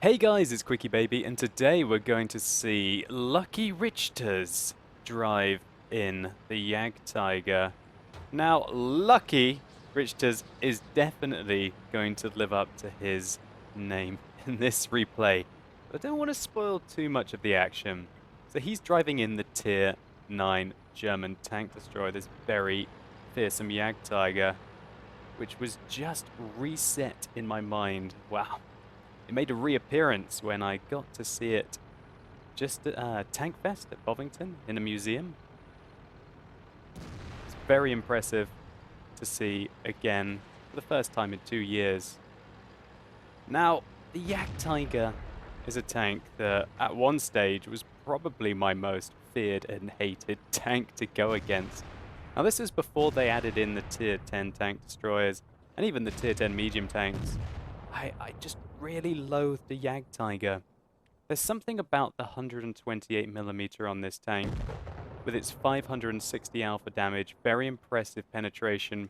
Hey guys, it's Quickie Baby, and today we're going to see Lucky Richters drive in the Jagdtiger. Now, Lucky Richters is definitely going to live up to his name in this replay, but I don't want to spoil too much of the action. So he's driving in the Tier 9 German tank destroyer, this very fearsome Jagdtiger, which was just reset in my mind. Wow. It made a reappearance when I got to see it just at Tank Fest at Bovington in a museum. It's very impressive to see again for the first time in 2 years. Now, the Jagdtiger is a tank that at one stage was probably my most feared and hated tank to go against. Now this is before they added in the Tier 10 tank destroyers and even the Tier 10 medium tanks. I just really loathe the Jagdtiger. There's something about the 128mm on this tank, with its 560 alpha damage, very impressive penetration,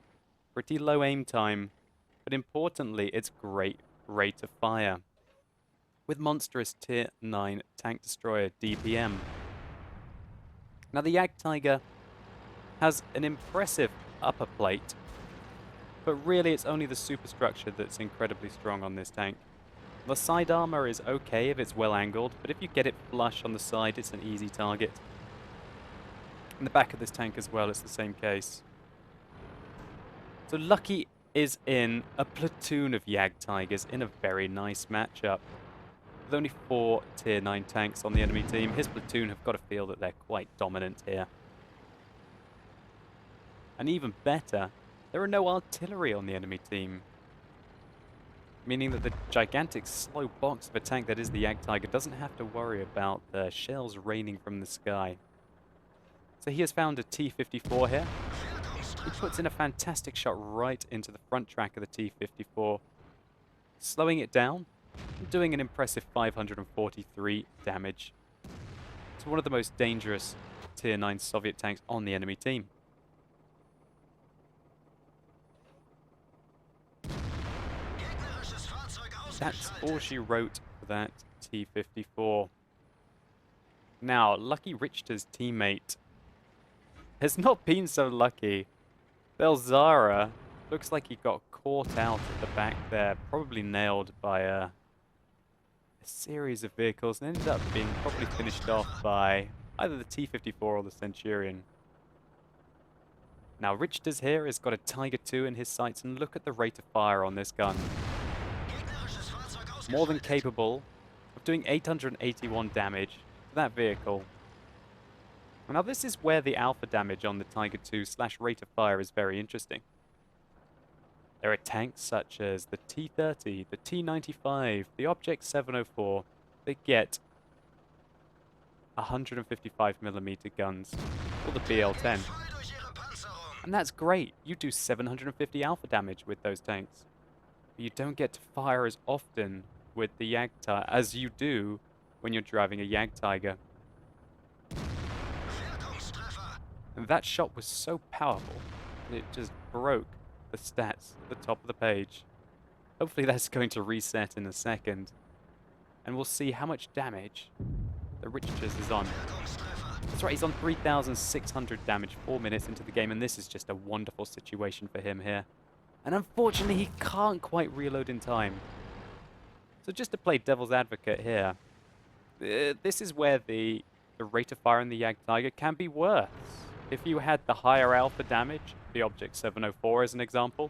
pretty low aim time, but importantly its great rate of fire, with monstrous Tier 9 tank destroyer DPM. Now the Jagdtiger has an impressive upper plate, but really it's only the superstructure that's incredibly strong on this tank. The side armor is okay if it's well angled, but if you get it flush on the side, it's an easy target. In the back of this tank as well, it's the same case. So Lucky is in a platoon of Jagdtigers in a very nice matchup. With only 4 Tier 9 tanks on the enemy team, his platoon have got to feel that they're quite dominant here. And even better, there are no artillery on the enemy team, meaning that the gigantic slow box of a tank that is the Jagdtiger doesn't have to worry about the shells raining from the sky. So he has found a T-54 here. He puts in a fantastic shot right into the front track of the T-54, slowing it down and doing an impressive 543 damage. It's one of the most dangerous Tier 9 Soviet tanks on the enemy team. That's all she wrote for that T-54. Now, Lucky Richter's teammate has not been so lucky. Belzara looks like he got caught out at the back there, probably nailed by a series of vehicles, and ended up being probably finished off by either the T-54 or the Centurion. Now, Richter's here has got a Tiger II in his sights, and look at the rate of fire on this gun. More than capable of doing 881 damage to that vehicle. Now this is where the alpha damage on the Tiger II / rate of fire is very interesting. There are tanks such as the T-30, the T-95, the Object 704 that get 155mm guns, or the BL-10. And that's great, you do 750 alpha damage with those tanks. But you don't get to fire as often with the Jagdtiger as you do when you're driving a Jagdtiger. And that shot was so powerful that it just broke the stats at the top of the page. Hopefully that's going to reset in a second, and we'll see how much damage the Richters is on. That's right, he's on 3,600 damage 4 minutes into the game, and this is just a wonderful situation for him here. And unfortunately, he can't quite reload in time. So just to play devil's advocate here, this is where the rate of fire in the Jagdtiger can be worse. If you had the higher alpha damage, the Object 704 as an example,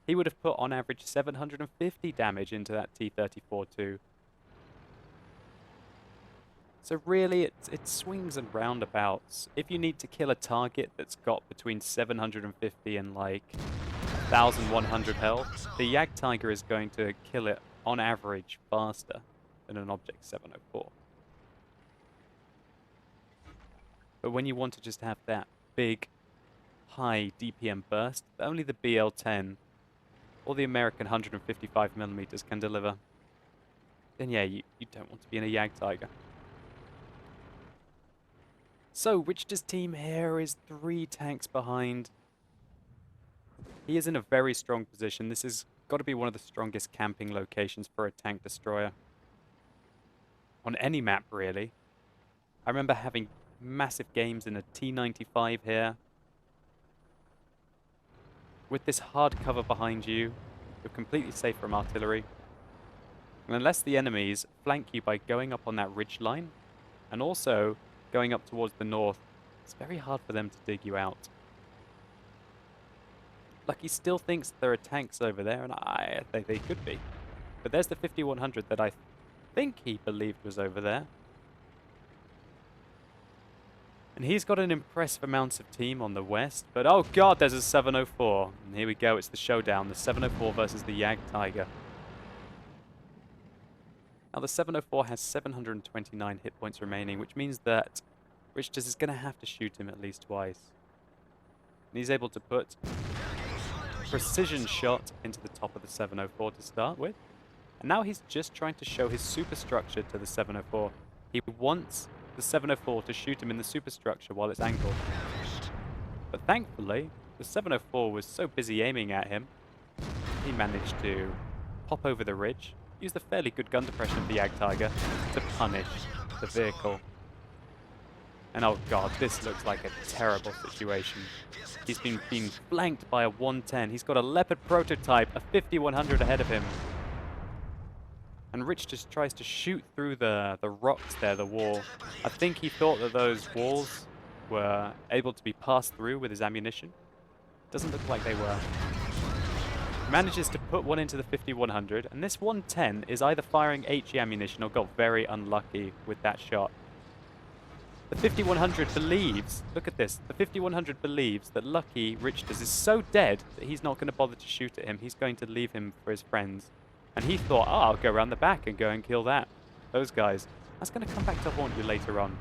he would have put on average 750 damage into that T-34 too. So really, it swings and roundabouts. If you need to kill a target that's got between 750 and like 1,100 health, the Jagdtiger is going to kill it on average faster than an Object 704. But when you want to just have that big, high DPM burst that only the BL-10 or the American 155mm can deliver, then yeah, you don't want to be in a Jagdtiger. So, Richter's team here is 3 tanks behind. He is in a very strong position. This has got to be one of the strongest camping locations for a tank destroyer. on any map, really. I remember having massive games in a T95 here. With this hard cover behind you, you're completely safe from artillery. And unless the enemies flank you by going up on that ridge line, and also going up towards the north, it's very hard for them to dig you out. Lucky still thinks there are tanks over there, and I think they could be. But there's the 5100 that I think he believed was over there. And he's got an impressive amount of team on the west, but oh god, there's a 704. And here we go, it's the showdown, the 704 versus the Jagdtiger. Now the 704 has 729 hit points remaining, which means that Richters is going to have to shoot him at least twice. And he's able to put a precision shot into the top of the 704 to start with. And now he's just trying to show his superstructure to the 704. He wants the 704 to shoot him in the superstructure while it's angled. But thankfully, the 704 was so busy aiming at him, he managed to pop over the ridge, use the fairly good gun depression of the Jagdtiger to punish the vehicle. And oh god, this looks like a terrible situation. He's been flanked by a 110. He's got a Leopard prototype, a 5100 ahead of him. And Rich just tries to shoot through the rocks there, the wall. I think he thought that those walls were able to be passed through with his ammunition. Doesn't look like they were. Manages to put one into the 5100, and this 110 is either firing HE ammunition or got very unlucky with that shot. The 5100 believes, look at this, the 5100 believes that Lucky Richters is so dead that he's not going to bother to shoot at him. He's going to leave him for his friends. And he thought, oh, I'll go around the back and go and kill those guys. That's going to come back to haunt you later on.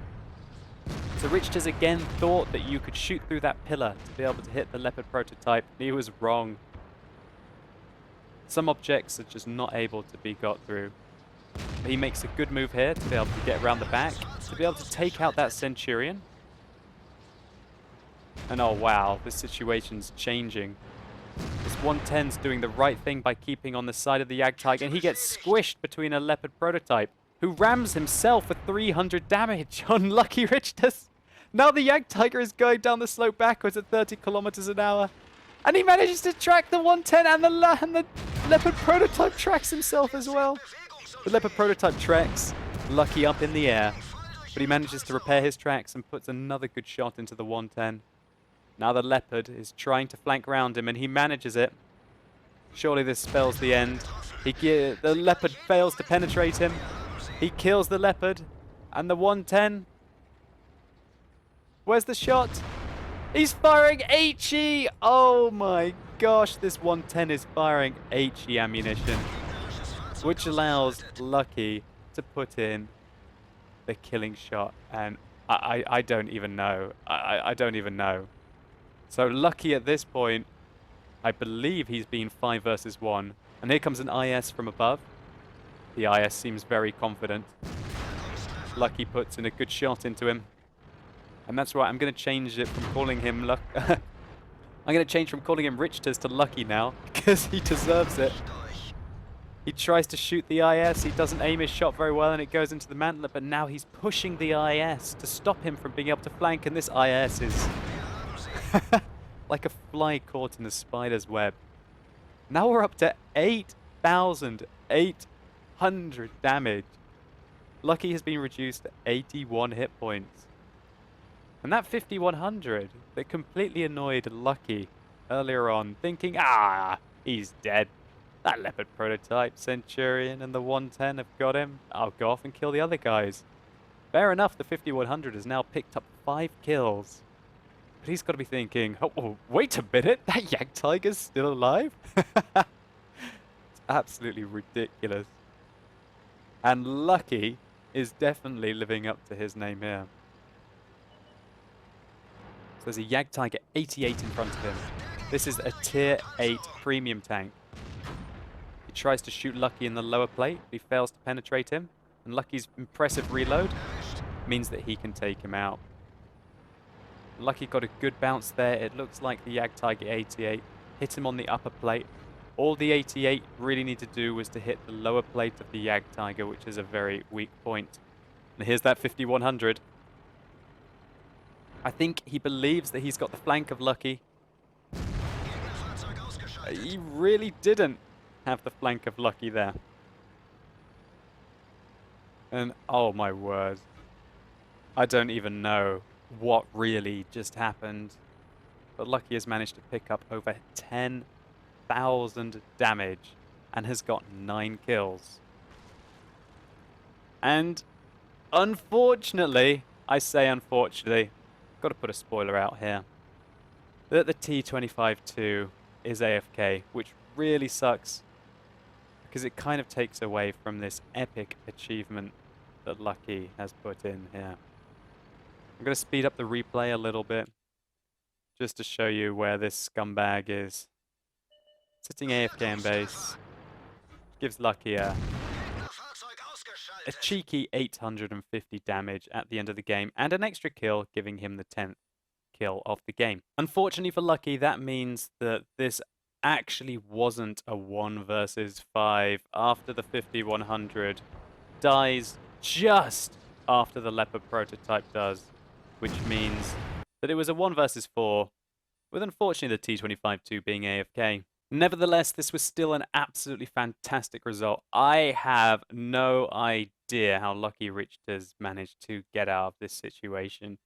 So Richters again thought that you could shoot through that pillar to be able to hit the Leopard prototype. He was wrong. Some objects are just not able to be got through. But he makes a good move here to be able to get around the back, to be able to take out that Centurion. And oh wow, this situation's changing. This 110's doing the right thing by keeping on the side of the Jagdtiger, and he gets squished between a Leopard prototype, who rams himself for 300 damage on Lucky Richters. Now the Jagdtiger is going down the slope backwards at 30 kilometers an hour. And he manages to track the 110, and the Leopard prototype tracks himself as well. The Leopard prototype tracks Lucky up in the air, but he manages to repair his tracks and puts another good shot into the 110. Now the Leopard is trying to flank round him, and he manages it. Surely this spells the end. The Leopard fails to penetrate him. He kills the Leopard, and the 110. Where's the shot? He's firing HE! Oh my gosh, this 110 is firing HE ammunition, which allows Lucky to put in the killing shot. And I don't even know. I don't even know. So Lucky at this point, I believe he's been 5 versus 1. And here comes an IS from above. The IS seems very confident. Lucky puts in a good shot into him. And that's right, I'm going to change it from calling him I'm going to change from calling him Richters to Lucky now, because he deserves it. He tries to shoot the IS, he doesn't aim his shot very well, and it goes into the mantler, but now he's pushing the IS to stop him from being able to flank, and this IS is like a fly caught in a spider's web. Now we're up to 8,800 damage. Lucky has been reduced to 81 hit points. And that 5100 that completely annoyed Lucky earlier on, thinking, he's dead. That Leopard prototype, Centurion, and the 110 have got him. I'll go off and kill the other guys. Fair enough, the 5100 has now picked up 5 kills. But he's got to be thinking, oh, wait a minute, that Jagdtiger's still alive? It's absolutely ridiculous. And Lucky is definitely living up to his name here. So there's a Jagdtiger 88 in front of him. This is a tier 8 premium tank. He tries to shoot Lucky in the lower plate, but he fails to penetrate him. And Lucky's impressive reload means that he can take him out. Lucky got a good bounce there. It looks like the Jagdtiger 88 hit him on the upper plate. All the 88 really needed to do was to hit the lower plate of the Jagdtiger, which is a very weak point. And here's that 5100. I think he believes that he's got the flank of Lucky. He really didn't have the flank of Lucky there. And oh my word. I don't even know what really just happened. But Lucky has managed to pick up over 10,000 damage and has got 9 kills. And unfortunately, I say unfortunately, got to put a spoiler out here, that the T25-2 is AFK, which really sucks because it kind of takes away from this epic achievement that Lucky has put in here. I'm going to speed up the replay a little bit just to show you where this scumbag is. Sitting AFK in base, gives Lucky a cheeky 850 damage at the end of the game and an extra kill, giving him the 10th kill of the game. Unfortunately for Lucky, that means that this actually wasn't a 1 versus 5 after the 5100 dies just after the Leopard prototype does, which means that it was a 1 versus 4, with unfortunately the T25-2 being AFK. Nevertheless, this was still an absolutely fantastic result. I have no idea how Lucky Richters managed to get out of this situation.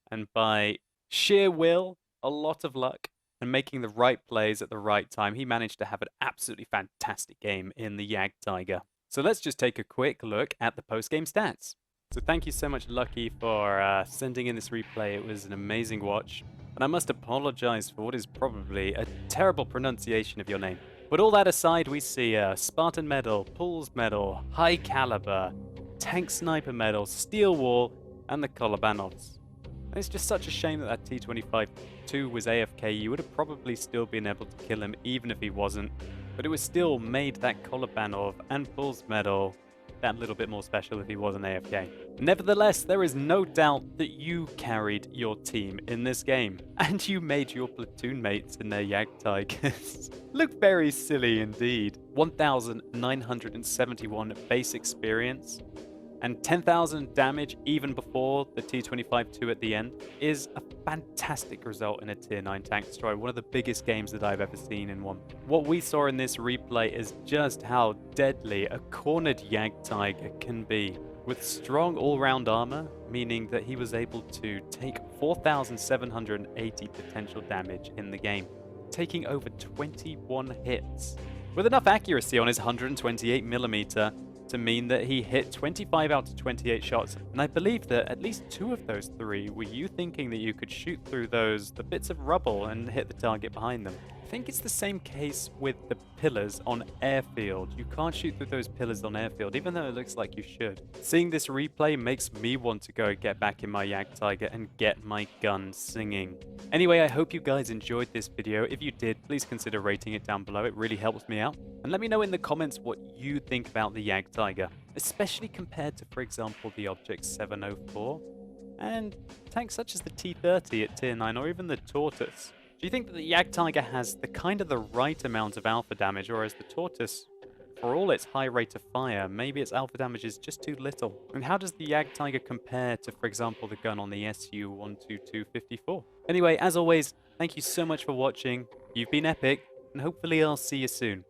And by sheer will, a lot of luck, and making the right plays at the right time, he managed to have an absolutely fantastic game in the Jagdtiger. So let's just take a quick look at the post-game stats. So thank you so much, Lucky, for sending in this replay. It was an amazing watch. And I must apologize for what is probably a terrible pronunciation of your name. But all that aside, we see a Spartan Medal, Pools Medal, High Caliber, Tank Sniper Medal, Steel Wall, and the Kolobanovs. And it's just such a shame that that T25-2 was AFK. You would have probably still been able to kill him even if he wasn't. But it was still made that Kolobanov and Pools Medal that little bit more special if he wasn't AFK. Nevertheless, there is no doubt that you carried your team in this game, and you made your platoon mates in their Jagdtigers look very silly indeed. 1,971 base experience and 10,000 damage even before the T25-2 at the end is a fantastic result in a Tier 9 tank destroyer, one of the biggest games that I've ever seen in one. What we saw in this replay is just how deadly a cornered Jagdtiger can be. With strong all-round armor, meaning that he was able to take 4,780 potential damage in the game, taking over 21 hits. With enough accuracy on his 128mm to mean that he hit 25 out of 28 shots, and I believe that at least 2 of those 3 were you thinking that you could shoot through the bits of rubble and hit the target behind them. I think it's the same case with the pillars on airfield. You can't shoot through those pillars on airfield, even though it looks like you should. Seeing this replay makes me want to go get back in my Jagdtiger and get my gun singing. Anyway, I hope you guys enjoyed this video. If you did, please consider rating it down below. It really helps me out. And let me know in the comments what you think about the Jagdtiger, especially compared to, for example, the Object 704 and tanks such as the T30 at Tier 9 or even the Tortoise. Do you think that the Jagdtiger has the right amount of alpha damage, or is the Tortoise, for all its high rate of fire, maybe its alpha damage is just too little? And how does the Jagdtiger compare to, for example, the gun on the SU-12254? Anyway, as always, thank you so much for watching. You've been epic, and hopefully I'll see you soon.